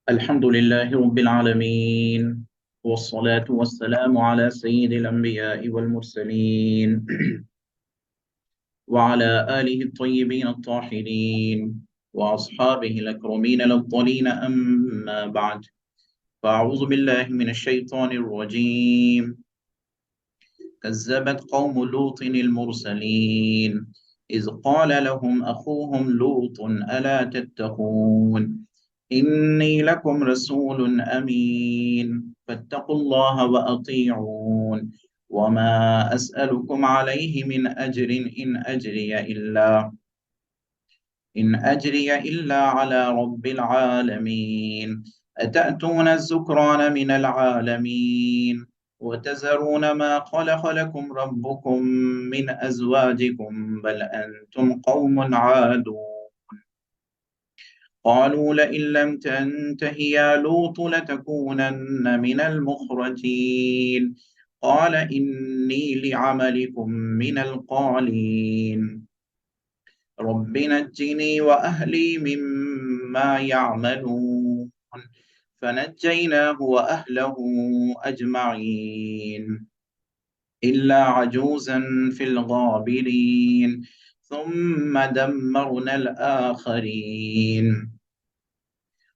الحمد لله رب العالمين، والصلاة والسلام على سيد الأنبياء والمرسلين وعلى آله الطيبين الطاهرين وأصحابه الأكرمين الأفضلين، أما بعد. فأعوذ بالله من الشيطان الرجيم. كذبت قوم لوط المرسلين إذ قال لهم أخوهم لوط ألا تتقون إني لكم رسول أمين فاتقوا الله وأطيعون وما أسألكم عليه من أجر إن أجري إلا على رب العالمين. أتأتون الذكران من العالمين وتذرون ما خلق لكم ربكم من أزواجكم بل أنتم قوم عادون. قالوا لئن لم تنته يا لوط لتكونن من المخرجين. قال إني لعملكم من القالين رب نجني وأهلي مما يعملون. فنجيناه وأهله أجمعين إلا عجوزا في الغابرين ثم دمرنا الآخرين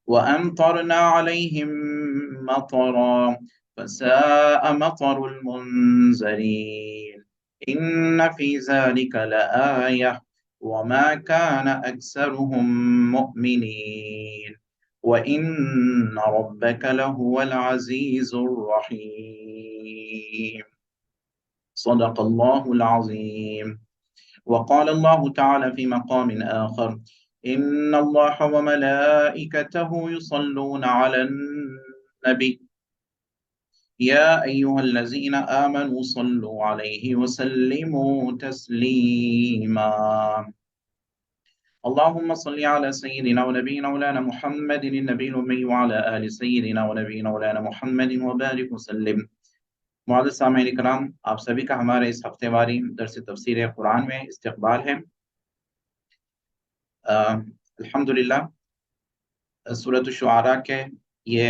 وأمطرنا عليهم مطرا فساء مطر المنذرين. إن في ذلك لآية وما كان أكثرهم مؤمنين وإن ربك لهو العزيز الرحيم. صدق الله العظيم. وقال الله تعالى في مقام آخر: إن الله وملائكته يصلون على النبي يا أيها الذين آمنوا صلوا عليه وسلموا تسليما. اللهم صل على سيدنا ونبينا مولانا محمد النبي الأمي وعلى آل سيدنا ونبينا مولانا محمد وبارك وسلم. معزز سامعین کرام، آپ سبھی کا ہمارے اس ہفتے واری درس تفسیر قرآن میں استقبال ہے۔ الحمدللہ سورۃ الشعراء کے یہ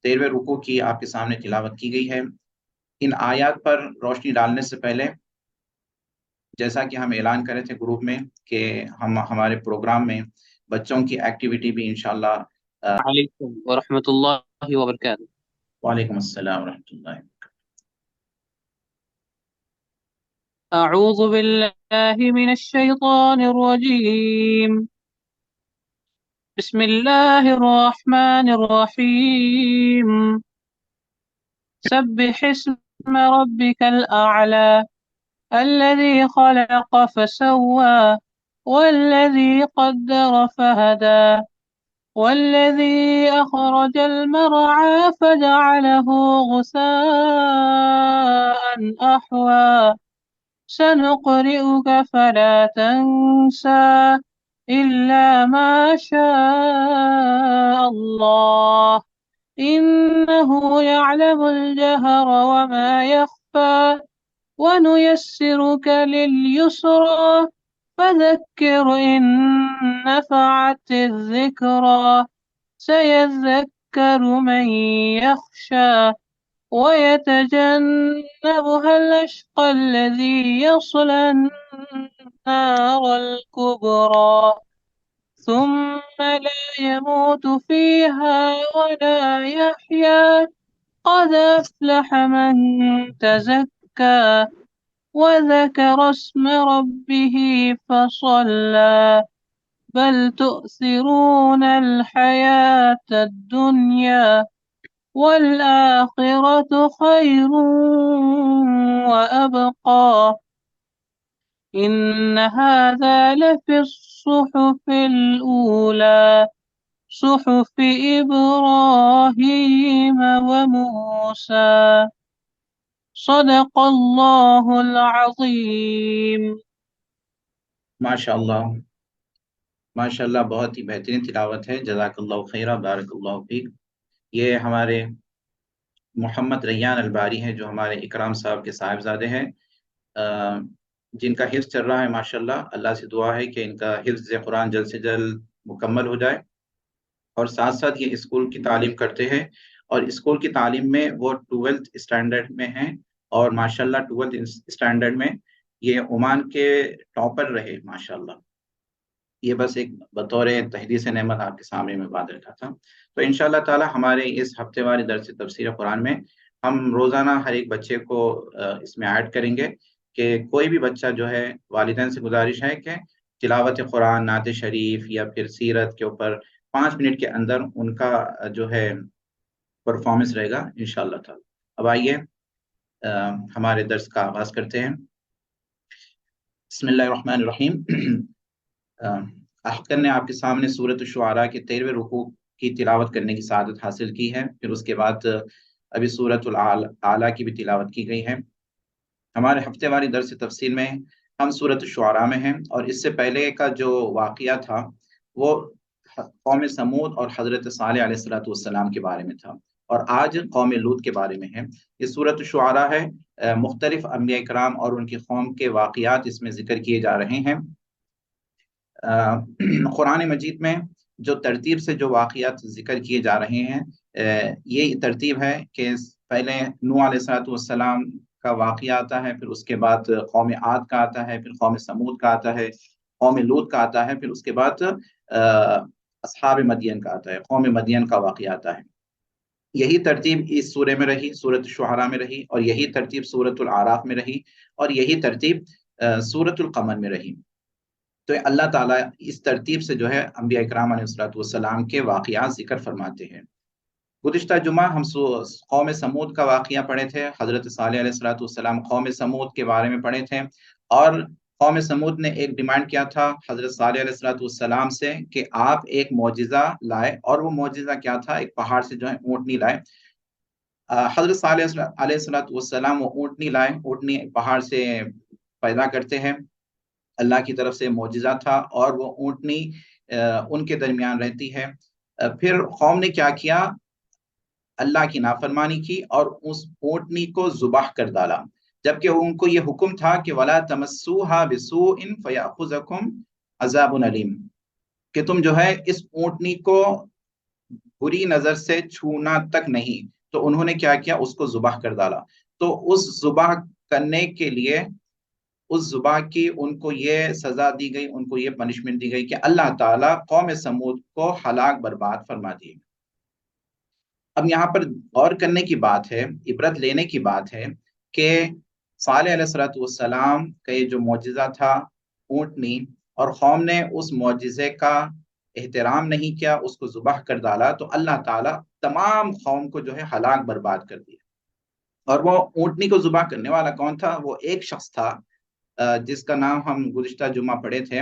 13ویں رکوع کی آپ کے سامنے تلاوت کی گئی ہے۔ ان آیات پر روشنی ڈالنے سے پہلے جیسا کہ ہم اعلان کرے تھے گروپ میں کہ ہمارے پروگرام میں بچوں کی ایکٹیویٹی بھی انشاءاللہ علیکم ورحمۃ اللہ وبرکاتہ۔ وعلیکم السلام ورحمۃ اللہ۔ اعوذ باللہ من الشیطان الرجیم، بسم اللہ الرحمن الرحیم، سبح اسم ربک الاعلی الذي خلق فسوى والذي قدر فهدى والذي أخرج المرعى فجعله غثاء أحوى سنقرئك فلا تنسى إلا ما شاء الله إنه يعلم الجهر وما يخفى ونيسرك لليسرى فذكر إن نفعت الذكرى سيذكر من يخشى ويتجنبها الأشقى الذي يصلى النار الكبرى ثم لا يموت فيها ولا يحيا قد أفلح من تزكى وذكر اسم ربه فصلى بل تؤثرون الحياة الدنيا والآخرة خير وأبقى إن هذا لفي الصحف الأولى صحف إبراهيم وموسى صدق اللہ العظیم۔ ماشاءاللہ ماشاءاللہ، بہت ہی بہترین تلاوت ہے، جزاک اللہ خیرہ، بارک اللہ فیک۔ یہ ہمارے محمد ریان الباری ہیں جو ہمارے اکرام صاحب کے صاحبزادے ہیں، جن کا حفظ چل رہا ہے۔ ماشاءاللہ، اللہ سے دعا ہے کہ ان کا حفظ قرآن جلد سے جلد مکمل ہو جائے، اور ساتھ ساتھ یہ اسکول کی تعلیم کرتے ہیں، اور اسکول کی تعلیم میں وہ 12th اسٹینڈرڈ میں ہیں، اور ماشاءاللہ 12th اسٹینڈرڈ میں یہ عمان کے ٹاپر رہے ماشاءاللہ۔ یہ بس ایک بطور تحدیث نعمت آپ کے سامنے میں بات رکھا تھا۔ تو انشاءاللہ تعالی ہمارے اس ہفتے واری درس تفسیر قرآن میں ہم روزانہ ہر ایک بچے کو اس میں ایڈ کریں گے کہ کوئی بھی بچہ جو ہے، والدین سے گزارش ہے کہ تلاوت قرآن، نعت شریف یا پھر سیرت کے اوپر 5 منٹ کے اندر ان کا جو ہے پرفارمنس رہے گا انشاءاللہ تعالی۔ اب آئیے ہمارے درس کا آغاز کرتے ہیں۔ بسم اللہ الرحمن الرحیم۔ احقر نے آپ کے سامنے سورۃ الشعراء کے 13ویں رکوع کی تلاوت کرنے کی سعادت حاصل کی ہے، پھر اس کے بعد ابھی سورۃ الاعلیٰ کی بھی تلاوت کی گئی ہے۔ ہمارے ہفتے واری درس تفسیر میں ہم سورۃ الشعراء میں ہیں، اور اس سے پہلے کا جو واقعہ تھا وہ قوم سمود اور حضرت صالح علیہ السلام کے بارے میں تھا، اور آج قوم لوط کے بارے میں ہے۔ یہ سورۃ الشعراء ہے، مختلف انبیاء کرام اور ان کی قوم کے واقعات اس میں ذکر کیے جا رہے ہیں۔ قرآن مجید میں جو ترتیب سے جو واقعات ذکر کیے جا رہے ہیں، یہ ترتیب ہے کہ پہلے نوح علیہ السلام کا واقعہ آتا ہے، پھر اس کے بعد قوم عاد کا آتا ہے، پھر قوم سمود کا آتا ہے، قوم لوط کا آتا ہے، پھر اس کے بعد اصحاب مدین کا آتا ہے، قوم مدین کا واقعہ آتا ہے۔ یہی ترتیب اس سورے میں رہی، سورۃ الشعراء میں رہی، اور یہی ترتیب سورۃ الاعراف میں رہی، اور یہی ترتیب سورۃ القمر میں رہی۔ تو اللہ تعالیٰ اس ترتیب سے جو ہے انبیاء اکرام علیہ السلام کے واقعات ذکر فرماتے ہیں۔ گزشتہ جمعہ ہم قوم سمود کا واقعہ پڑھے تھے، حضرت صالح علیہ السلام قوم سمود کے بارے میں پڑھے تھے، اور قوم سمود نے ایک ڈیمانڈ کیا تھا حضرت صالح علیہ السلام سے کہ آپ ایک معجزہ لائے، اور وہ معجزہ کیا تھا؟ ایک پہاڑ سے جو ہے اونٹنی لائے۔ حضرت صالح علیہ السلام وہ اونٹنی لائے، اونٹنی پہاڑ سے پیدا کرتے ہیں، اللہ کی طرف سے معجزہ تھا، اور وہ اونٹنی ان کے درمیان رہتی ہے۔ پھر قوم نے کیا کیا؟ اللہ کی نافرمانی کی اور اس اونٹنی کو ذبح کر ڈالا، جبکہ ان کو یہ حکم تھا کہ وَلَا تَمَسُّوهَا بِسُوءٍ فَيَأْخُذَكُمْ عَذَابٌ أَلِيمٌ، کہ تم جو ہے اس اونٹنی کو بری نظر سے چھونا تک نہیں۔ تو انہوں نے کیا کیا؟ اس کو ذبح کر ڈالا۔ تو اس ذبح کرنے کے لیے، اس ذبح کی ان کو یہ سزا دی گئی، ان کو یہ پنشمنٹ دی گئی کہ اللہ تعالیٰ قوم سمود کو ہلاک برباد فرما دیے۔ اب یہاں پر غور کرنے کی بات ہے، عبرت لینے کی بات ہے کہ صالح علیہ السلام کا یہ جو معجزہ تھا اونٹنی، اور قوم نے اس معجزے کا احترام نہیں کیا، اس کو ذبح کر ڈالا، تو اللہ تعالیٰ تمام قوم کو جو ہے ہلاک برباد کر دیا۔ اور وہ اونٹنی کو ذبح کرنے والا کون تھا؟ وہ ایک شخص تھا جس کا نام ہم گزشتہ جمعہ پڑھے تھے،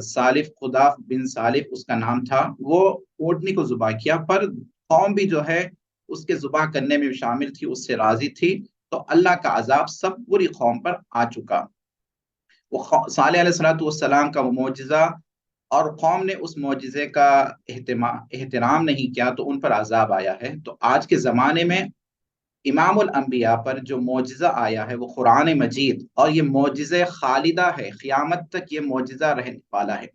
سالف، خداف بن سالف اس کا نام تھا۔ وہ اونٹنی کو ذبح کیا، پر قوم بھی جو ہے اس کے ذبح کرنے میں شامل تھی، اس سے راضی تھی، تو اللہ کا عذاب سب پوری قوم پر آ چکا۔ وہ صالح علیہ السلام کا وہ معجزہ، اور قوم نے اس معجزے کا احترام نہیں کیا، تو ان پر عذاب آیا ہے۔ تو آج کے زمانے میں امام الانبیاء پر جو معجزہ آیا ہے وہ قرآن مجید، اور یہ معجزہ خالدہ ہے، قیامت تک یہ معجزہ رہنے والا ہے۔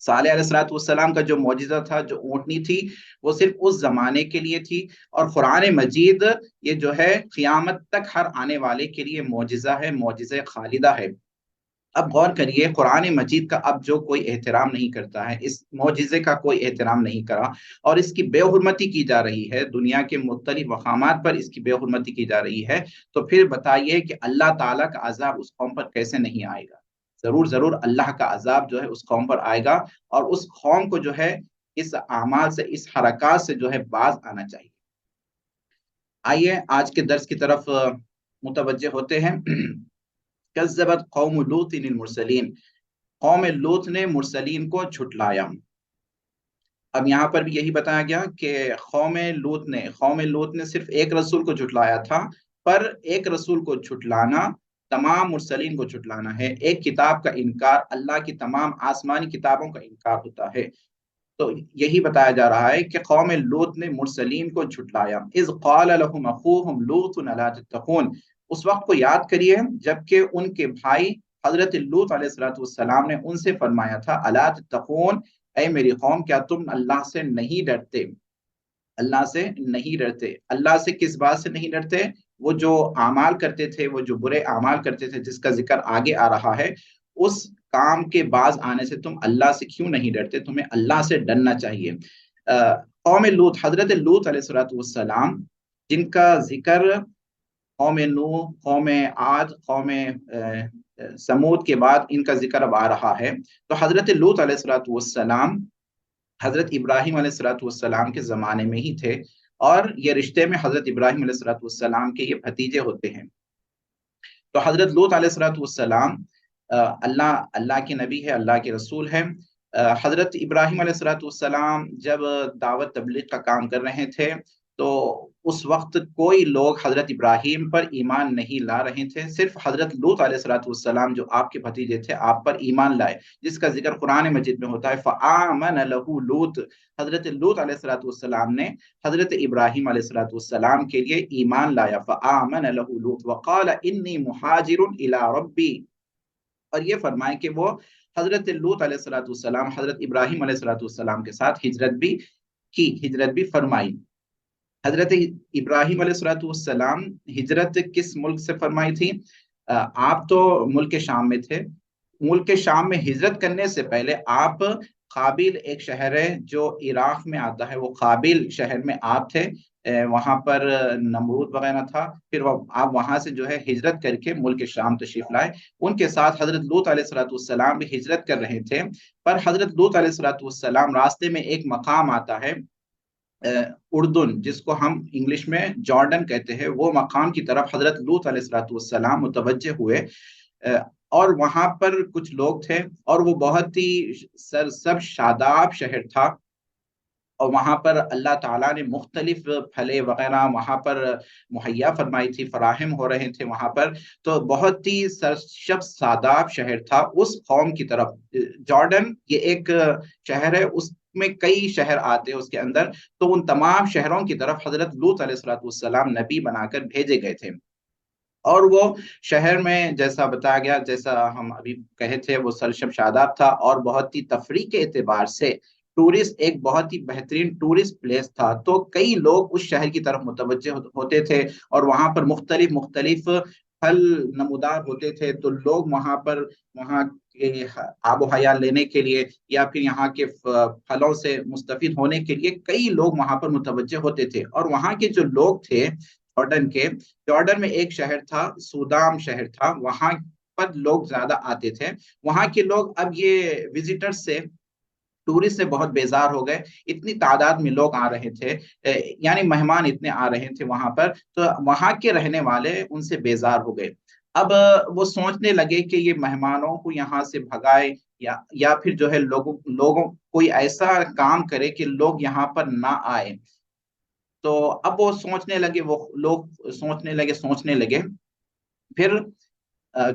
صالح علیہ السلام کا جو معجزہ تھا، جو اونٹنی تھی، وہ صرف اس زمانے کے لیے تھی، اور قرآن مجید یہ جو ہے قیامت تک ہر آنے والے کے لیے معجزہ ہے، معجزہ خالدہ ہے۔ اب غور کریے، قرآن مجید کا اب جو کوئی احترام نہیں کرتا ہے، اس معجزے کا کوئی احترام نہیں کرا، اور اس کی بے حرمتی کی جا رہی ہے، دنیا کے مختلف مقامات پر اس کی بے حرمتی کی جا رہی ہے، تو پھر بتائیے کہ اللہ تعالیٰ کا عذاب اس قوم پر کیسے نہیں آئے گا؟ ضرور ضرور اللہ کا عذاب جو ہے اس قوم پر آئے گا، اور اس قوم کو جو ہے اس اعمال سے، اس حرکات سے جو ہے باز آنا چاہیے۔ آئیے آج کے درس کی طرف متوجہ ہوتے ہیں۔ کذبت قوم لوط المرسلین، قوم لوط نے مرسلین کو جھٹلایا۔ اب یہاں پر بھی یہی بتایا گیا کہ قوم لوط نے صرف ایک رسول کو جھٹلایا تھا، پر ایک رسول کو جھٹلانا تمام مرسلین کو جھٹلانا ہے۔ ایک کتاب کا انکار اللہ کی تمام آسمانی کتابوں کا انکار ہوتا ہے۔ تو یہی بتایا جا رہا ہے کہ قوم لوط نے مرسلین کو جھٹلایا۔ اذ قال لهم اخوهم لوط الا تتقون، اس وقت کو یاد کریے جبکہ ان کے بھائی حضرت لوط علیہ السلام نے ان سے فرمایا تھا الا تتقون، اے میری قوم کیا تم اللہ سے نہیں ڈرتے، اللہ سے نہیں ڈرتے۔ اللہ سے کس بات سے نہیں ڈرتے؟ وہ جو اعمال کرتے تھے، وہ جو برے اعمال کرتے تھے جس کا ذکر آگے آ رہا ہے، اس کام کے باز آنے سے تم اللہ سے کیوں نہیں ڈرتے؟ تمہیں اللہ سے ڈرنا چاہیے۔ قوم لوط، حضرت لوط علیہ الصلوۃ والسلام، جن کا ذکر قوم نوح، قوم عاد، قوم سمود کے بعد ان کا ذکر اب آ رہا ہے، تو حضرت لوط علیہ الصلوۃ والسلام حضرت ابراہیم علیہ الصلوۃ والسلام کے زمانے میں ہی تھے، اور یہ رشتے میں حضرت ابراہیم علیہ الصلوۃ والسلام کے یہ بھتیجے ہوتے ہیں۔ تو حضرت لوط علیہ الصلوۃ والسلام اللہ کے نبی ہے، اللہ کے رسول ہیں۔ حضرت ابراہیم علیہ الصلوۃ والسلام جب دعوت تبلیغ کا کام کر رہے تھے تو اس وقت کوئی لوگ حضرت ابراہیم پر ایمان نہیں لا رہے تھے، صرف حضرت لوط علیہ الصلوۃ والسلام جو آپ کے بھتیجے تھے آپ پر ایمان لائے، جس کا ذکر قرآن مجید میں ہوتا ہے فآمن لہ لوط۔ حضرت لوط علیہ الصلوۃ والسلام نے حضرت ابراہیم علیہ الصلوۃ والسلام کے لیے ایمان لایا، فآمن لہ لوط وقال انی مہاجر الی ربی، اور یہ فرمائے کہ وہ حضرت لوط علیہ الصلوۃ والسلام حضرت ابراہیم علیہ الصلوۃ والسلام کے ساتھ ہجرت بھی کی، ہجرت بھی فرمائی۔ حضرت ابراہیم علیہ الصلوۃ والسلام ہجرت کس ملک سے فرمائی تھی؟ آپ تو ملک شام میں تھے، ملک شام میں ہجرت کرنے سے پہلے آپ قابل، ایک شہر ہے جو عراق میں آتا ہے، وہ قابل شہر میں آپ تھے، وہاں پر نمرود وغیرہ تھا، پھر آپ وہاں سے جو ہے ہجرت کر کے ملک شام تشریف لائے۔ ان کے ساتھ حضرت لوط علیہ الصلوۃ والسلام بھی ہجرت کر رہے تھے، پر حضرت لوط علیہ الصلوۃ والسلام راستے میں ایک مقام آتا ہے اردن، جس کو ہم انگلش میں جارڈن کہتے ہیں، وہ مقام کی طرف حضرت لوط علیہ الصلوۃ والسلام متوجہ ہوئے، اور وہاں پر کچھ لوگ تھے، اور وہ بہت ہی سرسبز شاداب شہر تھا، اور وہاں پر اللہ تعالیٰ نے مختلف پھلے وغیرہ وہاں پر مہیا فرمائی تھی، فراہم ہو رہے تھے وہاں پر، تو بہت ہی سرسبز شاداب شہر تھا اس قوم کی طرف۔ جارڈن یہ ایک شہر ہے، اس میں کئی شہر آتے ہیں اس کے اندر، تو ان تمام شہروں کی طرف حضرت لوط علیہ الصلوۃ والسلام نبی بنا کر بھیجے گئے تھے، اور وہ شہر میں جیسا بتایا گیا، جیسا ہم ابھی کہے تھے، وہ سرشب شاداب تھا، اور بہت ہی تفریح کے اعتبار سے ٹورسٹ، ایک بہت ہی بہترین ٹورسٹ پلیس تھا، تو کئی لوگ اس شہر کی طرف متوجہ ہوتے تھے، اور وہاں پر مختلف مختلف پھل نمودار ہوتے تھے، تو لوگ وہاں پر وہاں کے آب و حیات لینے کے لیے یا پھر یہاں کے پھلوں سے مستفید ہونے کے لیے کئی لوگ وہاں پر متوجہ ہوتے تھے۔ اور وہاں کے جو لوگ تھے جارڈن کے، جارڈن میں ایک شہر تھا سودام شہر تھا، وہاں پر لوگ زیادہ آتے تھے، وہاں کے لوگ اب یہ وزٹر سے، ٹورسٹ سے بہت بیزار ہو گئے، اتنی تعداد میں لوگ آ رہے تھے، یعنی مہمان اتنے آ رہے تھے وہاں پر، تو وہاں کے رہنے والے ان سے بیزار ہو گئے۔ اب وہ سوچنے لگے کہ یہ مہمانوں کو یہاں سے بھگائے، یا پھر جو ہے لوگوں کوئی ایسا کام کرے کہ لوگ یہاں پر نہ آئے۔ تو اب وہ سوچنے لگے، وہ لوگ سوچنے لگے، پھر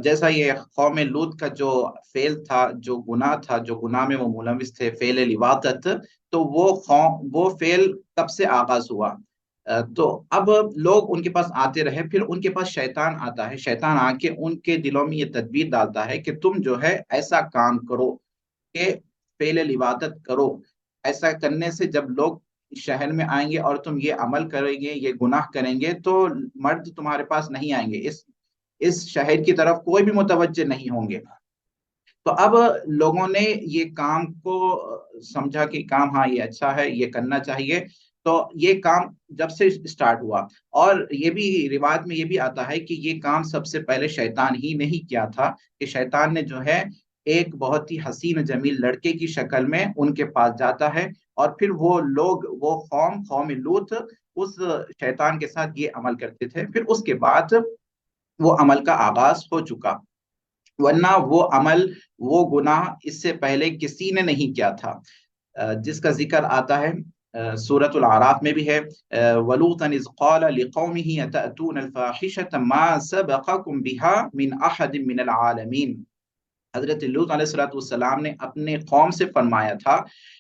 جیسا یہ قوم لوط کا جو فعل تھا، جو گناہ تھا، جو گناہ میں وہ ملوث تھے، فعل لواطت، تو وہ فعل کب سے آغاز ہوا؟ تو اب لوگ ان کے پاس آتے رہے، پھر ان کے پاس شیطان آتا ہے، شیطان آ کے ان کے دلوں میں یہ تدبیر ڈالتا ہے کہ تم جو ہے ایسا کام کرو کہ فعل لواطت کرو، ایسا کرنے سے جب لوگ شہر میں آئیں گے اور تم یہ عمل کریں گے، یہ گناہ کریں گے، تو مرد تمہارے پاس نہیں آئیں گے، اس شہر کی طرف کوئی بھی متوجہ نہیں ہوں گے۔ تو اب لوگوں نے یہ کام کو سمجھا کہ کام، ہاں یہ اچھا ہے، یہ کرنا چاہیے، تو یہ کام جب سے سٹارٹ ہوا، اور یہ بھی روایت میں یہ بھی آتا ہے کہ یہ کام سب سے پہلے شیطان ہی نے ہی کیا تھا، کہ شیطان نے جو ہے ایک بہت ہی حسین جمیل لڑکے کی شکل میں ان کے پاس جاتا ہے، اور پھر وہ لوگ، وہ قوم لوط اس شیطان کے ساتھ یہ عمل کرتے تھے، پھر اس کے بعد وہ عمل کا آغاز ہو چکا، ورنہ وہ عمل، وہ گناہ اس سے پہلے کسی نے نہیں کیا تھا، جس کا ذکر آتا ہے سورۃ الاعراف میں بھی ہے، وَلُوطًا إِذْ قَالَ لِقَوْمِهِ أَتَأْتُونَ الْفَاحِشَةَ مَا سَبَقَكُم بِهَا مِنْ أَحَدٍ مِنَ الْعَالَمِينَ۔ حضرت لوط علیہ الصلوۃ والسلام نے اپنے قوم سے فرمایا تھا،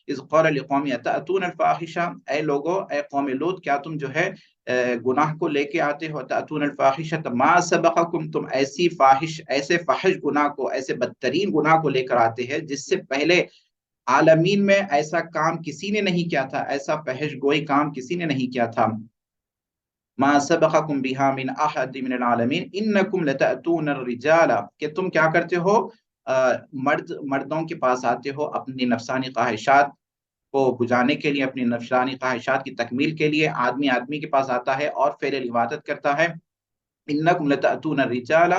اذ قال لقوم اتأتون الفاحشہ، اے لوگو، اے قوم لوط، کیا تم جو ہے گناہ کو لے کے آتے ہو، تأتون الفاحشہ ما سبقکم، تم ایسے فاحش گناہ کو، ایسے بدترین گناہ کو لے کر آتے ہیں جس سے پہلے عالمین میں ایسا کام کسی نے نہیں کیا تھا، ایسا فحش گوئی کام کسی نے نہیں کیا تھا. ما سبقکم بها من احد من العالمین انکم لتأتون الرجال، کہ تم کیا کرتے ہو، مردوں کے پاس آتے ہو اپنی نفسانی خواہشات کو بجانے کے لیے، اپنی نفسانی خواہشات کی تکمیل کے لیے آدمی آدمی کے پاس آتا ہے اور فعل عبادت کرتا ہے. انکم لتأتون الرجال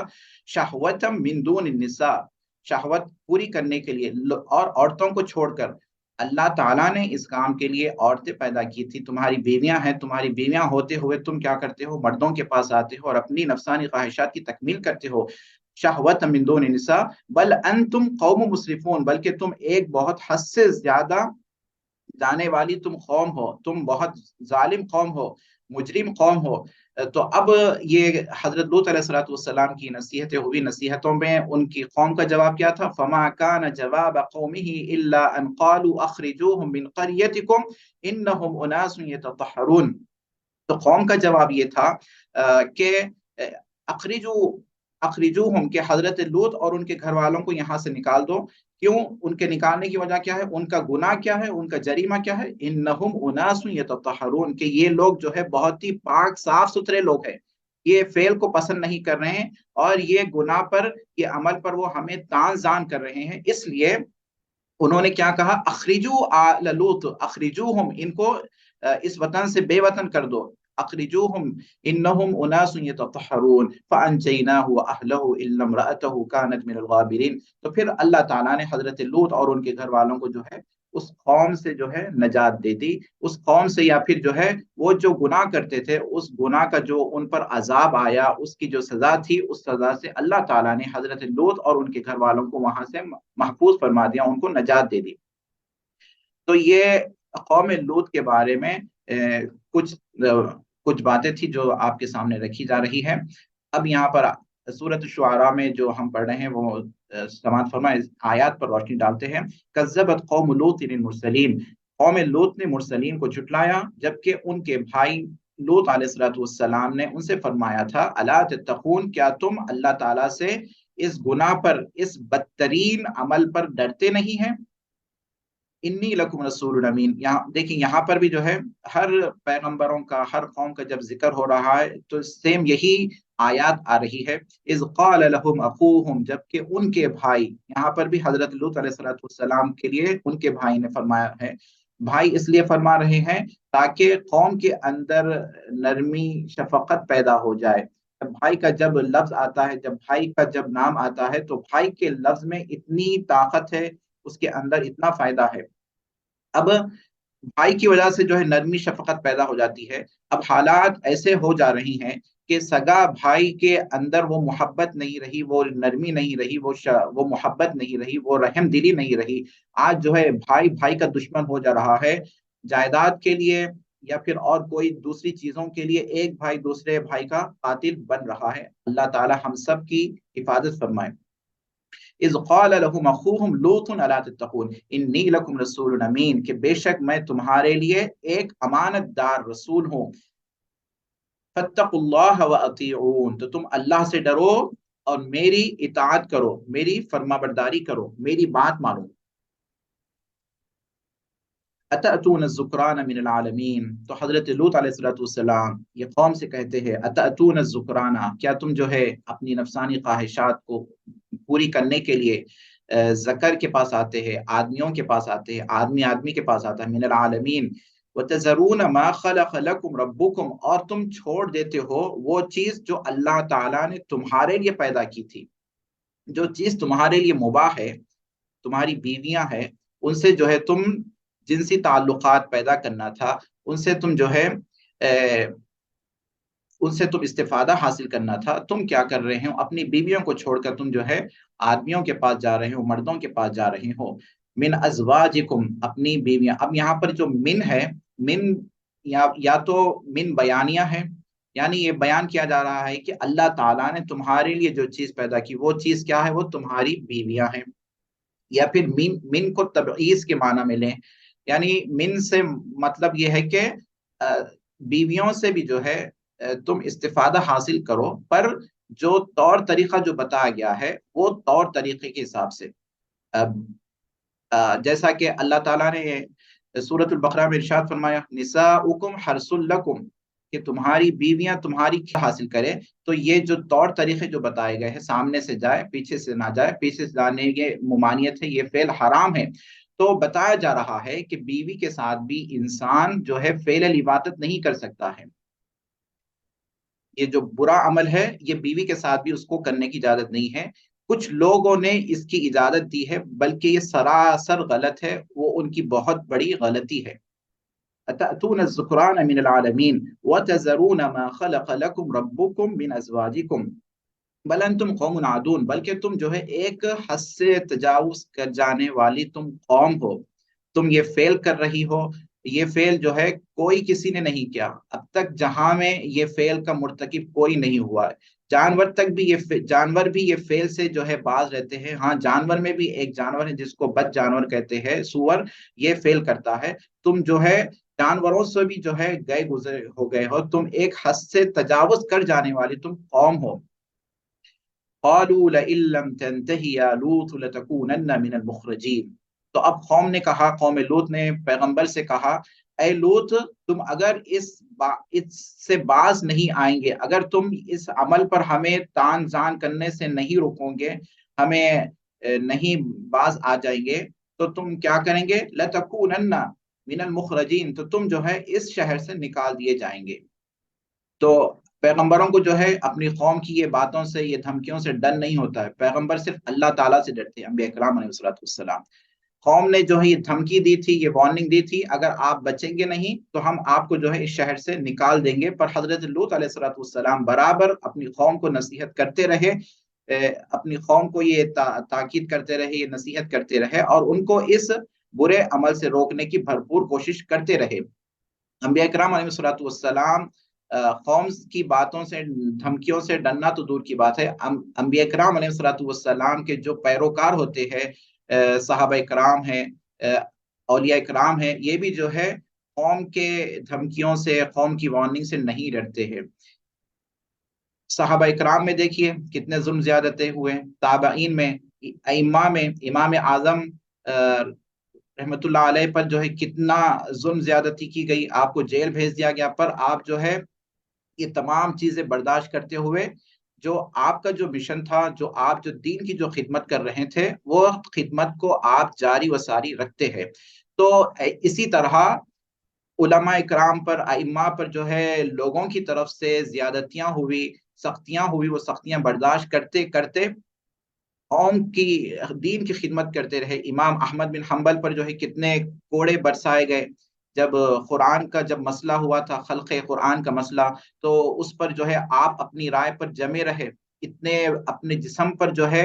شہوتا من دون النساء، شہوت پوری کرنے کے لیے اور عورتوں کو چھوڑ کر. اللہ تعالیٰ نے اس کام کے لیے عورتیں پیدا کی تھی، تمہاری بیویاں ہیں، تمہاری بیویاں ہوتے ہوئے تم کیا کرتے ہو، مردوں کے پاس آتے ہو اور اپنی نفسانی خواہشات کی تکمیل کرتے ہو. شہوت من دون النساء بل انتم قوم مسرفون، بلکہ تم ایک بہت حد سے زیادہ جانے والی تم قوم ہو، تم بہت ظالم قوم ہو، مجرم قوم ہو. تو اب یہ حضرت لوط علیہ السلام کی نصیحتیں ہوئی، نصیحتوں میں ان کی قوم کا جواب کیا تھا، فما كان جواب قومه الا ان قالوا اخرجوهم من قريتكم انهم اناس يتطهرون. تو قوم کا جواب یہ تھا کہ اخرجو اخرجوہم، کہ حضرت لوط اور ان کے گھر والوں کو یہاں سے نکال دو. کیوں؟ ان کے نکالنے کی وجہ کیا ہے، ان کا گناہ کیا ہے، ان کا جریمہ کیا ہے، انہم اناس یتطہرون، کہ یہ لوگ جو ہے بہت ہی پاک صاف ستھرے لوگ ہیں، یہ فعل کو پسند نہیں کر رہے ہیں اور یہ گناہ پر، یہ عمل پر وہ ہمیں تان زان کر رہے ہیں. اس لیے انہوں نے کیا کہا، اخرجو آل لوط، اخرجوہم، ان کو اس وطن سے بے وطن کر دو. اخرجوہم انہم اناس یتطہرون فانجیناہ واہلہ الا امرأتہ کانت من الغابرین. تو پھر اللہ تعالیٰ نے حضرت لوط اور ان کے گھر والوں کو جو ہے اس قوم سے جو ہے نجات دے دی. اس قوم سے، یا پھر جو ہے وہ جو گناہ کرتے تھے اس گناہ کا جو ان پر عذاب آیا، اس کی جو سزا تھی، اس سزا سے اللہ تعالیٰ نے حضرت لوط اور ان کے گھر والوں کو وہاں سے محفوظ فرما دیا، ان کو نجات دے دی. تو یہ قوم لوط کے بارے میں کچھ کچھ باتیں تھی جو آپ کے سامنے رکھی جا رہی ہے. اب یہاں پر سورۃ الشعراء میں جو ہم پڑھ رہے ہیں وہ سماعت فرمائے، آیات پر روشنی ڈالتے ہیں. کذبت قوم لوط المرسلین، قوم لوط نے مرسلین کو جھٹلایا جبکہ ان کے بھائی لوط علیہ السلام نے ان سے فرمایا تھا، الا تتقون، کیا تم اللہ تعالیٰ سے اس گناہ پر، اس بدترین عمل پر ڈرتے نہیں ہیں. انی لکم رسول امین، یہاں دیکھیں، یہاں پر بھی جو ہے ہر پیغمبروں کا، ہر قوم کا جب ذکر ہو رہا ہے تو سیم یہی آیات آ رہی ہے. اذ قال لهم اخوهم، جبکہ ان کے بھائی، یہاں پر بھی حضرت لوط علیہ السلام کے لیے ان کے بھائی نے فرمایا ہے. بھائی اس لیے فرما رہے ہیں تاکہ قوم کے اندر نرمی، شفقت پیدا ہو جائے. بھائی کا جب لفظ آتا ہے، جب بھائی کا جب نام آتا ہے تو بھائی کے لفظ میں اتنی طاقت ہے، اس کے اندر اتنا فائدہ ہے. اب بھائی کی وجہ سے جو ہے نرمی شفقت پیدا ہو جاتی ہے. اب حالات ایسے ہو جا رہی ہیں کہ سگا بھائی کے اندر وہ محبت نہیں رہی، وہ نرمی نہیں رہی، وہ محبت نہیں رہی، وہ رحم دلی نہیں رہی. آج جو ہے بھائی بھائی کا دشمن ہو جا رہا ہے، جائیداد کے لیے یا پھر اور کوئی دوسری چیزوں کے لیے ایک بھائی دوسرے بھائی کا قاتل بن رہا ہے. اللہ تعالی ہم سب کی حفاظت فرمائے. اذ قال لهم اخوهم لوط الا تتقون انی لکم رسول امین، کہ بے شک میں تمہارے لیے ایک امانت دار رسول ہوں. فاتقوا اللہ واطیعون، تو تم اللہ سے ڈرو اور میری اطاعت کرو، میری فرما برداری کرو، میری بات مانو. اتأتون الذکران من العالمین، تو حضرت لوط علیہ السلام یہ قوم سے کہتے ہیں، اتأتون الذکران، کیا تم جو ہے اپنی نفسانی خواہشات کو پوری کرنے کے لیے ذکر کے پاس آتے ہیں، آدمیوں کے پاس آتے ہیں، آدمی آدمی کے پاس آتا ہے، من العالمین. وتذرون ما خلق لكم ربكم، اور تم چھوڑ دیتے ہو وہ چیز جو اللہ تعالیٰ نے تمہارے لیے پیدا کی تھی، جو چیز تمہارے لیے مباح ہے، تمہاری بیویاں ہیں، ان سے جو ہے تم جنسی تعلقات پیدا کرنا تھا، ان سے تم جو ہے ان سے تم استفادہ حاصل کرنا تھا. تم کیا کر رہے ہو، اپنی بیویوں کو چھوڑ کر تم جو ہے آدمیوں کے پاس جا رہے ہو، مردوں کے پاس جا رہے ہو. من ازواجکم، اپنی بیویاں. اب یہاں پر جو من ہے، من یا تو من بیانیہ ہے، یعنی یہ بیان کیا جا رہا ہے کہ اللہ تعالیٰ نے تمہارے لیے جو چیز پیدا کی وہ چیز کیا ہے، وہ تمہاری بیویاں ہیں. یا پھر من کو تبعیض کے معنی میں لیں، یعنی من سے مطلب یہ ہے کہ بیویوں سے بھی جو ہے تم استفادہ حاصل کرو، پر جو طور طریقہ جو بتایا گیا ہے وہ طور طریقے کے حساب سے. جیسا کہ اللہ تعالیٰ نے سورۃ البقرہ میں ارشاد فرمایا نساؤکم حرث لکم، کہ تمہاری بیویاں تمہاری کیا حاصل کرے. تو یہ جو طور طریقے جو بتائے گئے ہیں، سامنے سے جائے پیچھے سے نہ جائے، پیچھے سے جانے کی ممانعت ہے، یہ فعل حرام ہے. تو بتایا جا رہا ہے کہ بیوی کے ساتھ بھی انسان جو ہے فعل العبادت نہیں کر سکتا ہے. یہ جو برا عمل ہے یہ بیوی کے ساتھ بھی اس کو کرنے کی اجازت نہیں ہے. کچھ لوگوں نے اس کی اجازت دی ہے، بلکہ یہ سراسر غلط ہے، وہ ان کی بہت بڑی غلطی ہے. اتأتون الذکران من العالمین وتذرون ما خلق لكم ربكم من ازواجكم بل انتم قوم عادون، بلکہ تم جو ہے ایک حد سے تجاوز کر جانے والی تم قوم ہو. تم یہ فعل کر رہی ہو، یہ فعل جو ہے کوئی کسی نے نہیں کیا اب تک، جہاں میں یہ فعل کا مرتکب کوئی نہیں ہوا ہے. جانور تک بھی جانور بھی یہ فعل سے جو ہے باز رہتے ہیں. ہاں، جانور میں بھی ایک جانور ہے جس کو بد جانور کہتے ہیں، سور، یہ فعل کرتا ہے. تم جو ہے جانوروں سے بھی جو ہے گئے گزرے ہو گئے ہو، تم ایک حد سے تجاوز کر جانے والی تم قوم ہو. قالوا لئن لم تنتهي يا لوط لتكونن من المخرجين. تو اب قوم نے کہا، قوم لوط نے پیغمبر سے کہا، اے لوط، تم اگر اس سے باز نہیں آئیں گے، اگر تم اس عمل پر ہمیں تان زان کرنے سے نہیں روکو گے، ہمیں نہیں باز آ جائیں گے، تو تم کیا کریں گے؟ لتکونن من المخرجین، تو تم جو ہے اس شہر سے نکال دیے جائیں گے. تو پیغمبروں کو جو ہے اپنی قوم کی یہ باتوں سے، یہ دھمکیوں سے ڈر نہیں ہوتا ہے. پیغمبر صرف اللہ تعالیٰ سے ڈرتے ہیں، انبیاء کرام علیہ السلام. قوم نے جو ہے یہ دھمکی دی تھی، یہ وارننگ دی تھی، اگر آپ بچیں گے نہیں تو ہم آپ کو جو ہے اس شہر سے نکال دیں گے. پر حضرت لوط علیہ السلام برابر اپنی قوم کو نصیحت کرتے رہے، اپنی قوم کو یہ تاکید کرتے رہے، یہ نصیحت کرتے رہے، اور ان کو اس برے عمل سے روکنے کی بھرپور کوشش کرتے رہے. انبیاء کرام علیہ السلام قوم کی باتوں سے، دھمکیوں سے ڈرنا تو دور کی بات ہے. انبیاء کرام علیہ السلام کے جو پیروکار ہوتے ہیں، صحابہ کرام ہیں، اولیاء کرام ہیں، یہ بھی جو ہے قوم کے دھمکیوں سے، قوم کی وارننگ سے نہیں ڈرتے ہیں. صحابہ کرام میں دیکھیے کتنے ظلم زیادتیں ہوئے، تابعین میں، ائمہ میں، امام اعظم رحمت اللہ علیہ پر جو ہے کتنا ظلم زیادتی کی گئی، آپ کو جیل بھیج دیا گیا، پر آپ جو ہے یہ تمام چیزیں برداشت کرتے ہوئے جو آپ کا جو مشن تھا، جو آپ جو دین کی جو خدمت کر رہے تھے، وہ خدمت کو آپ جاری و ساری رکھتے ہیں. تو اسی طرح علماء اکرام پر، ائمہ پر جو ہے لوگوں کی طرف سے زیادتیاں ہوئی، سختیاں ہوئی، وہ سختیاں برداشت کرتے کرتے قوم کی، دین کی خدمت کرتے رہے. امام احمد بن حنبل پر جو ہے کتنے کوڑے برسائے گئے. جب قرآن کا جب مسئلہ ہوا تھا، خلق قرآن کا مسئلہ، تو اس پر جو ہے آپ اپنی رائے پر جمے رہے، اتنے اپنے جسم پر جو ہے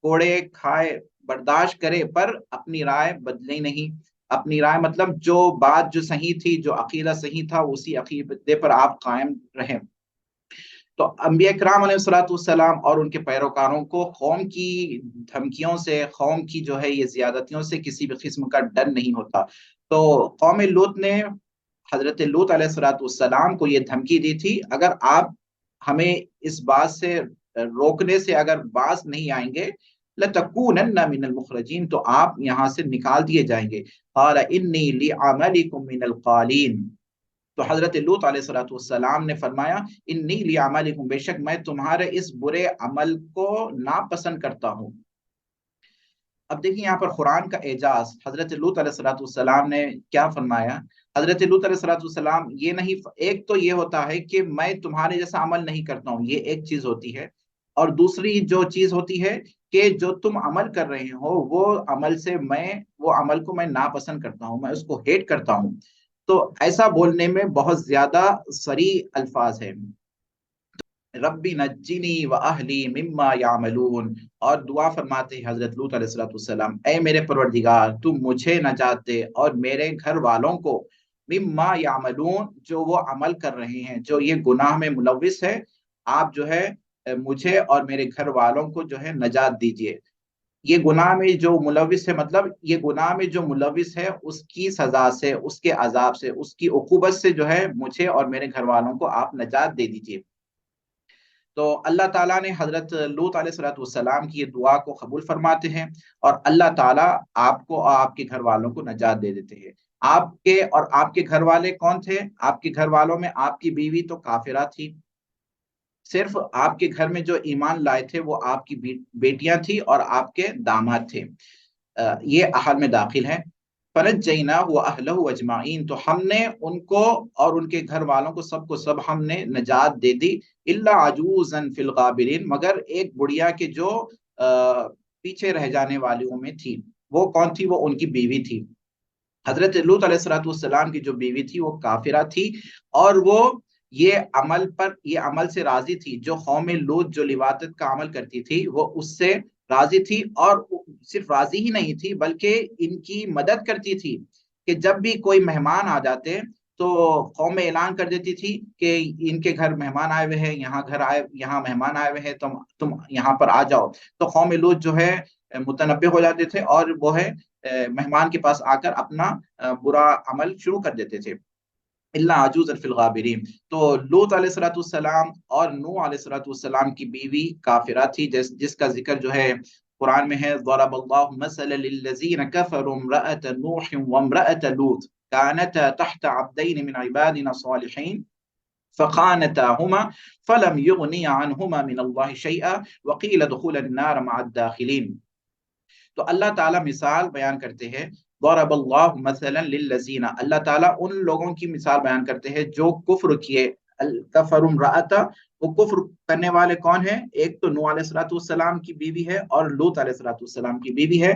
کوڑے کھائے، برداشت کرے، پر اپنی رائے بدلے نہیں. اپنی رائے مطلب جو بات جو صحیح تھی، جو عقیدہ صحیح تھا، اسی عقیدے پر آپ قائم رہیں. تو انبیاء کرام علیہ السلام اور ان کے پیروکاروں کو قوم کی دھمکیوں سے، قوم کی جو ہے یہ زیادتیوں سے کسی بھی قسم کا ڈر نہیں ہوتا. تو قوم لوط نے حضرت لوط علیہ السلام کو یہ دھمکی دی تھی، اگر آپ ہمیں اس بات سے روکنے سے اگر باز نہیں آئیں گے، لَتَكُونَنَّ مِنَ الْمُخْرَجِينَ، تو آپ یہاں سے نکال دیے جائیں گے. قَالَ إِنِّي لِعَمَلِكُم مِّنَ الْقَالِينَ، تو حضرت لوط علیہ السلام نے فرمایا، انی لعملکم، بے شک میں تمہارے اس برے عمل کو ناپسند کرتا ہوں. اب دیکھیں یہاں پر قرآن کا اعجاز، حضرت لوط علیہ السلام نے کیا فرمایا. حضرت لوط علیہ السلام یہ نہیں، ایک تو یہ ہوتا ہے کہ میں تمہارے جیسا عمل نہیں کرتا ہوں، یہ ایک چیز ہوتی ہے، اور دوسری جو چیز ہوتی ہے کہ جو تم عمل کر رہے ہو وہ عمل سے وہ عمل کو میں ناپسند کرتا ہوں، میں اس کو ہیٹ کرتا ہوں. تو ایسا بولنے میں بہت زیادہ صریح الفاظ ہے. ربی نجنی و اہلی مما یعملون، اور دعا فرماتے ہیں حضرت لوط علیہ السلام، اے میرے پروردگار، تو مجھے نجات دے اور میرے گھر والوں کو، مما یعملون، جو وہ عمل کر رہے ہیں، جو یہ گناہ میں ملوث ہے، آپ جو ہے مجھے اور میرے گھر والوں کو جو ہے نجات دیجئے. یہ گناہ میں جو ملوث ہے، مطلب یہ گناہ میں جو ملوث ہے اس کی سزا سے، اس کے عذاب سے، اس کی عقوبت سے جو ہے مجھے اور میرے گھر والوں کو آپ نجات دے دیجئے. تو اللہ تعالیٰ نے حضرت لوط علیہ السلام کی یہ دعا کو قبول فرماتے ہیں، اور اللہ تعالیٰ آپ کو اور آپ کے گھر والوں کو نجات دے دیتے ہیں۔ آپ کے اور آپ کے گھر والے کون تھے؟ آپ کے گھر والوں میں آپ کی بیوی تو کافرہ تھی، صرف آپ کے گھر میں جو ایمان لائے تھے وہ آپ کی بیٹیاں تھیں اور آپ کے داماد تھے، یہ اہل میں داخل ہیں۔ فَنَجَّيْنَاهُ وَأَهْلَهُ أَجْمَعِينَ، تو ہم نے ان کو اور ان کے گھر والوں کو سب ہم نے نجات دے دی، إِلَّا عَجُوزًا فِي الْغَابِرِينَ، مگر ایک بڑھیا کے جو پیچھے رہ جانے والیوں میں تھی۔ وہ کون تھی؟ وہ ان کی بیوی تھی۔ حضرت لوط علیہ السلام کی جو بیوی تھی وہ کافرہ تھی، اور وہ یہ عمل سے راضی تھی، جو قوم لوط جو لواطت کا عمل کرتی تھی وہ اس سے راضی تھی، اور صرف راضی ہی نہیں تھی بلکہ ان کی مدد کرتی تھی، کہ جب بھی کوئی مہمان آ جاتے تو قوم اعلان کر دیتی تھی کہ ان کے گھر مہمان آئے ہوئے ہیں، یہاں مہمان آئے ہوئے ہیں، تم یہاں پر آ جاؤ۔ تو قوم لوط جو ہے متنبہ ہو جاتے تھے، اور وہ ہے مہمان کے پاس آ کر اپنا برا عمل شروع کر دیتے تھے۔ اللہ عجوز فی الغابرین، تو لوط علیہ السلام اور نوح علیہ السلام کی بیوی کافرہ تھی، جس کا ذکر جو ہے قرآن میں ہے، ضرب اللہ مثلا للذین کفروا امرأة نوح وامرأة لوط كانتا تحت عبدین من عبادنا صالحین فخانتاهما فلم يغنيا عنهما من الله شيئا وقيل ادخلا النار مع الداخلين۔ تو اللہ تعالیٰ مثال بیان کرتے ہیں، ضرب اللہ مثلا للذین، اللہ تعالیٰ ان لوگوں کی مثال بیان کرتے ہیں جو کفر کیے، الکفر امرأتا، وہ کفر کرنے والے کون ہیں؟ ایک تو نوح علیہ السلام کی بیوی ہے اور لوط علیہ السلام کی بیوی ہے۔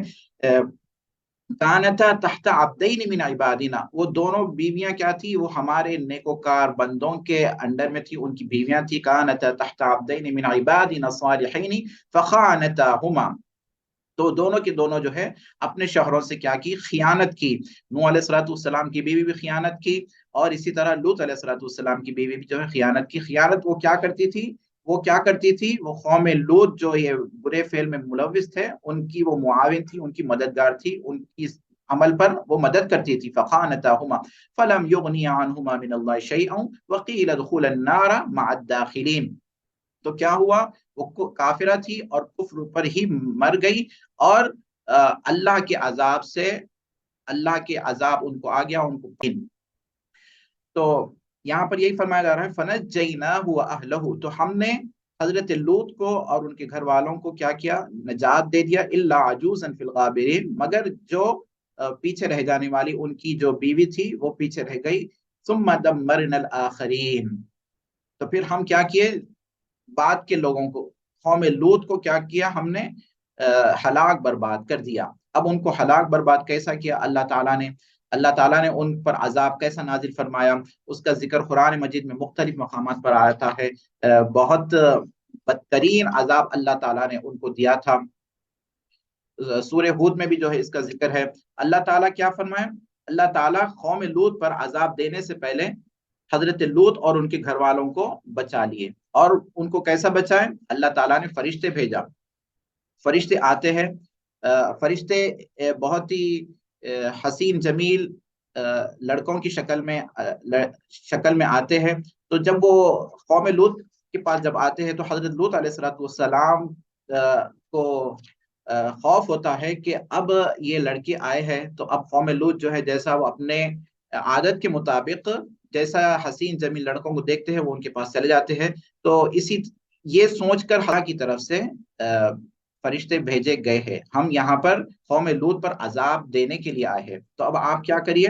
کانتا تحت عبدین من عبادنا، وہ دونوں بیویاں کیا تھی؟ وہ ہمارے نیکوکار بندوں کے انڈر میں تھی، ان کی بیویاں تھی۔ کانتا تحت عبدین من عبادنا صالحین فخانتاہما، تو دونوں کے دونوں جو ہے اپنے شوہروں سے کیا کی؟ خیانت کی۔ نوح علیہ السلام کی بیوی بھی خیانت کی، اور اسی طرح لوط علیہ السلام کی بیوی بھی جو ہے خیانت کی۔ خیانت وہ کیا کرتی تھی؟ وہ قوم لوط جو یہ برے فعل میں ملوث تھے ان کی وہ معاون تھی، ان کی مددگار تھی، ان کی عمل پر وہ مدد کرتی تھی۔ فخانتاہما فلم یغنی عنہما من اللہ شیئا وقیل ادخلا النار مع الداخلین، تو کیا ہوا؟ وہ کافرہ تھی اور کفر پر ہی مر گئی، اور اللہ کے عذاب ان کو آ گیا، ان کو تو یہاں پر یہی فرمایا جا رہا ہے فَنَجَّيْنَاهُ وَأَهْلَهُ، تو ہم نے حضرت لوط کو اور ان کے گھر والوں کو کیا کیا؟ نجات دے دیا۔ إِلَّا عَجُوزًا فِي الْغَابِرِينَ، مگر جو پیچھے رہ جانے والی ان کی جو بیوی تھی وہ پیچھے رہ گئی۔ ثُمَّ دَمَّرْنَا الْآخَرِينَ، تو پھر ہم کیا کیے؟ بعد کے لوگوں کو، قوم لوط کو کیا کیا ہم نے؟ ہلاک برباد کر دیا۔ اب ان کو ہلاک برباد کیسا کیا اللہ تعالیٰ نے ان پر عذاب کیسا نازل فرمایا، اس کا ذکر قرآن مجید میں مختلف مقامات پر آتا ہے۔ بہت بدترین عذاب اللہ تعالیٰ نے ان کو دیا تھا۔ سورہ ہود میں بھی جو ہے اس کا ذکر ہے۔ اللہ تعالیٰ کیا فرمائے؟ اللہ تعالیٰ قوم لوط پر عذاب دینے سے پہلے حضرت لوط اور ان کے گھر والوں کو بچا لیے، اور ان کو کیسا بچائے؟ اللہ تعالیٰ نے فرشتے بھیجا۔ فرشتے آتے ہیں، فرشتے بہت ہی حسین جمیل لڑکوں کی شکل میں آتے ہیں۔ تو جب وہ قوم لوط کے پاس جب آتے ہیں تو حضرت لوط علیہ السلام کو خوف ہوتا ہے کہ اب یہ لڑکے آئے ہیں تو اب قوم لوط جو ہے جیسا وہ اپنے عادت کے مطابق جیسا حسین جمیل لڑکوں کو دیکھتے ہیں وہ ان کے پاس چلے جاتے ہیں۔ تو یہ سوچ کر اللہ کی طرف سے فرشتے بھیجے گئے ہیں، ہم یہاں پر قوم لوط پر عذاب دینے کے لیے آئے ہیں۔ تو اب آپ کیا کریے؟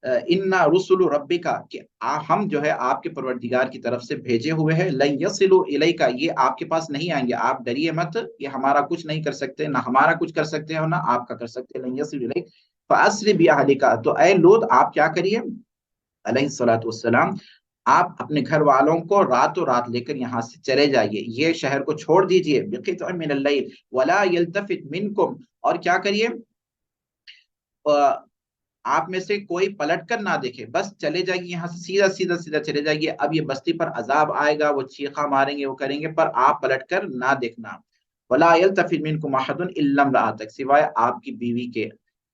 اِنَّا رُسُلُ رَبِّكَ، کہ ہم جو ہے آپ کے پروردگار کی طرف سے بھیجے ہوئے ہیں، لَن يَصِلُوا إِلَيْكَ، یہ آپ کے پاس نہیں آئیں گے، آپ ڈریے مت، یہ ہمارا کچھ نہیں کر سکتے، نہ ہمارا کچھ کر سکتے ہیں اور نہ آپ کا کر سکتے ہیں۔ لَن يَصِلُوا إِلَيْكَ فَأَسْرِ بِأَهْلِكَ، تو اے لوط آپ کیا کریے علیہ الصلوۃ والسلام، آپ اپنے گھر والوں کو راتوں رات لے کر یہاں سے چلے جائیے، یہ شہر کو چھوڑ دیجئے، بقطع من اللیل ولا یلتفت منکم، اور کیا کریے؟ آپ میں سے کوئی پلٹ کر نہ دیکھے، بس چلے جائیے یہاں سے، سیدھا چلے جائیے، اب یہ بستی پر عذاب آئے گا، وہ چیخا ماریں گے، وہ کریں گے، پر آپ پلٹ کر نہ دیکھنا۔ ولا یلتفت منکم احد الا امرأتک، سوائے آپ کی بیوی کے،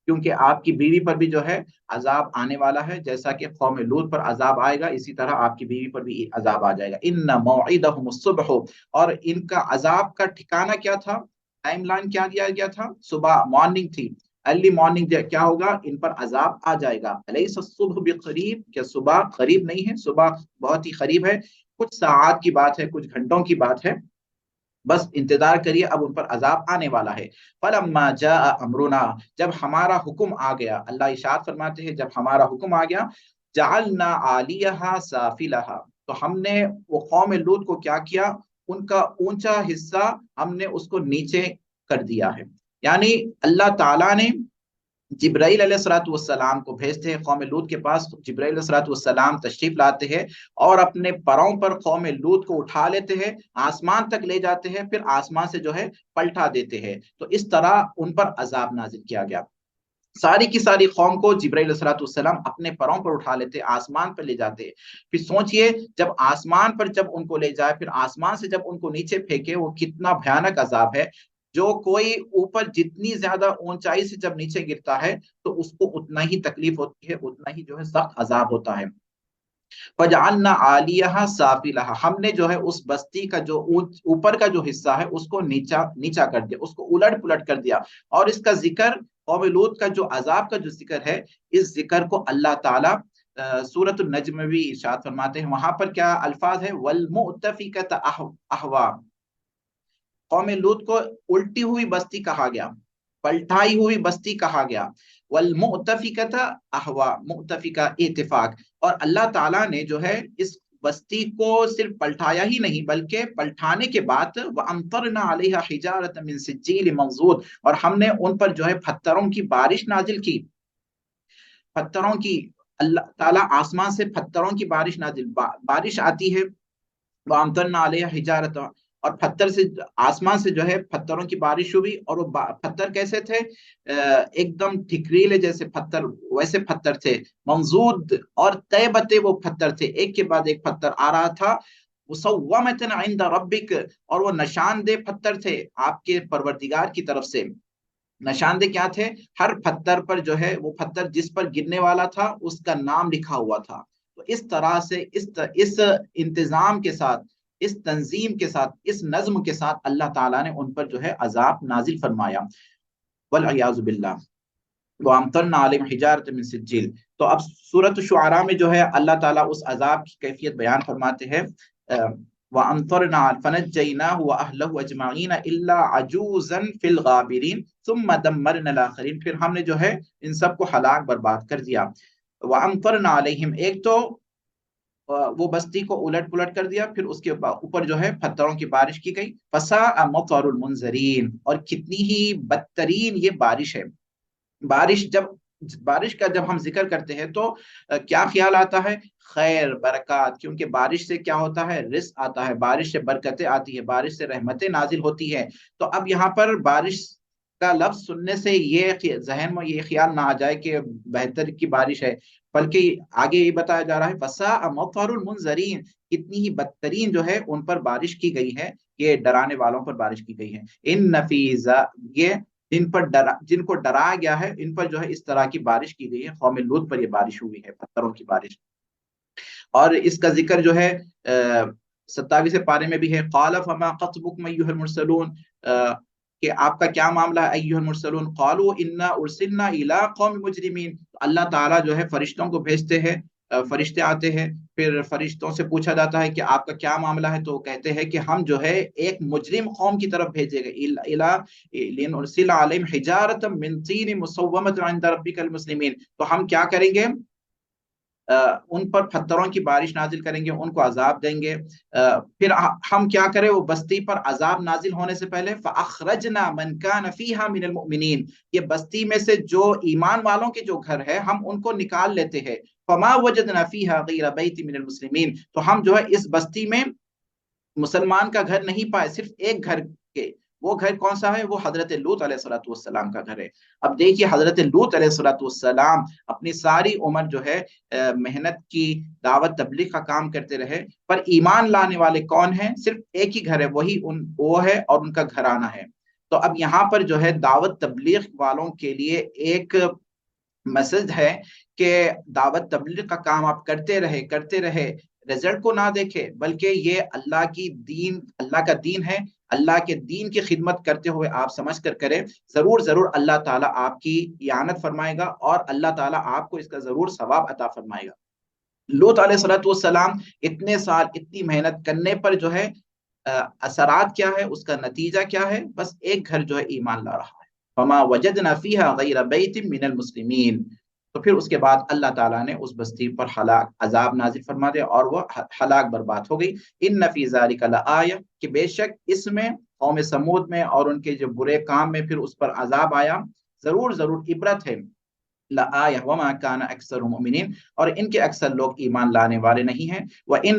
کیونکہ آپ کی بیوی پر بھی جو ہے عذاب آنے والا ہے، جیسا کہ قوم لوط پر عذاب آئے گا اسی طرح آپ کی بیوی پر بھی عذاب آ جائے گا۔ ان موعدہم الصبح، اور ان کا عذاب کا ٹھکانہ کیا تھا، ٹائم لائن کیا دیا گیا تھا، صبح مارننگ تھی، ارلی مارننگ کیا ہوگا، ان پر عذاب آ جائے گا۔ الیس الصبح بقریب، کیا صبح قریب نہیں ہے؟ صبح بہت ہی قریب ہے، کچھ ساعات کی بات ہے، کچھ گھنٹوں کی بات ہے، بس انتظار کریے، اب ان پر عذاب آنے والا ہے۔ فلما جاء امرنا، جب ہمارا حکم آ گیا، اللہ ارشاد فرماتے ہیں جب ہمارا حکم آ گیا، جعلنا عالیہا سافلہا، تو ہم نے وہ قوم لوط کو کیا کیا، ان کا اونچا حصہ ہم نے اس کو نیچے کر دیا ہے۔ یعنی اللہ تعالیٰ نے جبرائیل علیہ الصلوۃ والسلام کو بھیجتے ہیں قوم لوط کے پاس، جبرائیل علیہ الصلوۃ والسلام تشریف لاتے ہیں اور اپنے پروں پر قوم لوط کو اٹھا لیتے ہیں، آسمان تک لے جاتے ہیں، پھر آسمان سے جو ہے پلٹا دیتے ہیں، تو اس طرح ان پر عذاب نازل کیا گیا۔ ساری کی ساری قوم کو جبرائیل علیہ الصلوۃ والسلام اپنے پروں پر اٹھا لیتے، آسمان پر لے جاتے، پھر سوچئے جب آسمان پر جب ان کو لے جائے، پھر آسمان سے جب ان کو نیچے پھینکے، وہ کتنا بھیانک عذاب ہے۔ جو کوئی اوپر جتنی زیادہ اونچائی سے جب نیچے گرتا ہے تو اس کو اتنا ہی تکلیف ہوتی ہے، اتنا ہی جو ہے سخت عذاب ہوتا ہے۔ فجعلنا عالیہا سافلہا، ہم نے جو ہے اس بستی کا جو اوپر کا جو حصہ ہے اس کو نیچا کر دیا، اس کو الٹ پلٹ کر دیا۔ اور اس کا ذکر، قوم لوط کا جو عذاب کا جو ذکر ہے، اس ذکر کو اللہ تعالیٰ سورۃ النجم میں بھی ارشاد فرماتے ہیں، وہاں پر کیا الفاظ ہے، والمؤتفکۃ اہوا، قوم لوط کو الٹی ہوئی بستی کہا گیا، پلٹائی ہوئی بستی کہا گیا، والمؤتفکۃ اہوا، مؤتفقہ اتفاق، اور اللہ تعالیٰ نے جو ہے اس بستی کو صرف پلٹایا ہی نہیں بلکہ پلٹانے کے بعد وَأَمْطَرْنَا عَلَيْهَا حِجَارَةً مِّن سِجِّيلٍ مَنضُودٍ، اور ہم نے ان پر جو ہے پتھروں کی بارش نازل کی، پتھروں کی، اللہ تعالیٰ آسمان سے پتھروں کی بارش بارش آتی ہے، وَأَمْطَرْنَا عَلَيْهَا حِجَارَةً، اور پتھر سے، آسمان سے جو ہے پتھروں کی بارش ہوئی، اور وہ پتھر کیسے تھے، ایک دم ٹھکریلے جیسے پتھر، ویسے پتھر تھے، منضود، اور طے بتے وہ پتھر تھے، ایک کے بعد ایک پتھر آ رہا تھا، مُصَوَّمَةً عِندَ رَبِّكَ، اور وہ نشاندہ پتھر تھے آپ کے پروردگار کی طرف سے۔ نشاندہ کیا تھے، ہر پتھر پر جو ہے، وہ پتھر جس پر گرنے والا تھا اس کا نام لکھا ہوا تھا۔ تو اس طرح سے اس انتظام کے ساتھ، اس تنظیم کے ساتھ، اس نظم کے ساتھ اللہ تعالیٰ نے ان پر جو ہے عذاب نازل فرمایا، والعیاذ باللہ۔ وَأَمْطَرْنَا عَلَيْهِمْ حِجَارَةً مِّن سِجِّيلٍ، تو اب سورۃ الشعراء میں جو ہے اللہ تعالیٰ اس عذاب کی کیفیت بیان فرماتے ہیں، وَأَمْطَرْنَا فَنَجَّيْنَاهُ وَأَهْلَهُ أَجْمَعِينَ إِلَّا عَجُوزًا فِي الْغَابِرِينَ ثُمَّ دَمَّرْنَا الْآخَرِينَ، پھر ہم نے جو ہے ان سب کو ہلاک برباد کر دیا۔ وَأَمْطَرْنَا عَلَيْهِمْ، ایک تو وہ بستی کو الٹ پلٹ کر دیا، پھر اس کے اوپر جو ہے پتھروں کی بارش کی گئی، فَسَاءَ مَطَرُ الْمُنذَرِينَ، اور کتنی ہی بدترین یہ بارش ہے۔ بارش کا جب ہم ذکر کرتے ہیں تو کیا خیال آتا ہے، خیر، برکات، کیونکہ بارش سے کیا ہوتا ہے، رزق آتا ہے، بارش سے برکتیں آتی ہے، بارش سے رحمتیں نازل ہوتی ہے۔ تو اب یہاں پر بارش کا لفظ سننے سے یہ ذہن میں یہ خیال نہ آ جائے کہ بہتر کی بارش ہے، بلکہ آگے یہ بتایا جا رہا ہے فَسَاءَ مَطَرُ الْمُنذَرِينَ، کتنی ہی بدترین جو ہے ان پر بارش کی گئی ہے، یہ ڈرانے والوں پر بارش کی گئی ہے۔ ان نفیزہ، یہ جن کو ڈرایا گیا ہے ان پر جو ہے اس طرح کی بارش کی گئی ہے، قوم لوط پر یہ بارش ہوئی ہے، پتھروں کی بارش۔ اور اس کا ذکر جو ہے 27 پارے میں بھی ہے، قال فما خطبكم ايها المرسلون، کہ آپ کا کیا معاملہ ہے ایھا المرسلون، قالوا انا ارسلنا الى قوم مجرمین، اللہ تعالیٰ جو ہے فرشتوں کو بھیجتے ہیں، فرشتے آتے ہیں، پھر فرشتوں سے پوچھا جاتا ہے کہ آپ کا کیا معاملہ ہے، تو وہ کہتے ہیں کہ ہم جو ہے ایک مجرم قوم کی طرف بھیجے گئے، لنرسل علیہم حجارۃ من طین مسومۃ عند ربک المسلمین، تو ہم کیا کریں گے، ان پر پتھروں کی بارش نازل کریں گے، ان کو عذاب دیں گے، پھر ہم کیا کریں، وہ بستی پر عذاب نازل ہونے سے پہلے فَأَخْرَجْنَا مَنْ كَانَ فِيهَا مِنَ الْمُؤْمِنِينَ، یہ بستی میں سے جو ایمان والوں کے جو گھر ہے ہم ان کو نکال لیتے ہیں، فَمَا وَجَدْنَا فِيهَا غَيْرَ بَيْتٍ مِنَ الْمُسْلِمِينَ، تو ہم جو ہے اس بستی میں مسلمان کا گھر نہیں پائے، صرف ایک گھر کے، وہ گھر کون سا ہے، وہ حضرت لوط علیہ الصلوۃ والسلام کا گھر ہے۔ اب دیکھیے حضرت لوط علیہ الصلوۃ والسلام اپنی ساری عمر جو ہے محنت کی، دعوت تبلیغ کا کام کرتے رہے، پر ایمان لانے والے کون ہیں، صرف ایک ہی گھر ہے، وہ ہے اور ان کا گھرانہ ہے۔ تو اب یہاں پر جو ہے دعوت تبلیغ والوں کے لیے ایک میسج ہے کہ دعوت تبلیغ کا کام آپ کرتے رہے رزلٹ کو نہ دیکھے، بلکہ یہ اللہ کا دین ہے، اللہ کے دین کی خدمت کرتے ہوئے آپ سمجھ کر کریں، ضرور اللہ تعالیٰ آپ کی اعانت فرمائے گا اور اللہ تعالیٰ آپ کو اس کا ضرور ثواب عطا فرمائے گا۔ لوط علیہ السلام اتنے سال اتنی محنت کرنے پر جو ہے اثرات کیا ہے، اس کا نتیجہ کیا ہے؟ بس ایک گھر جو ہے ایمان لا رہا ہے، فما وجدنا فیہا غیر بیت من المسلمین۔ تو پھر اس کے بعد اللہ تعالیٰ نے اس بستی پر عذاب نازل فرما دیا اور وہ ہلاک برباد ہو گئی۔ ان فی ذلک لآیہ، کہ بے شک اس میں قوم سمود میں اور ان کے جو برے کام میں پھر اس پر عذاب آیا، ضرور عبرت ہے۔ لآیہ وما کان اکثر مؤمنین، اور ان کے اکثر لوگ ایمان لانے والے نہیں ہیں۔ وَإِن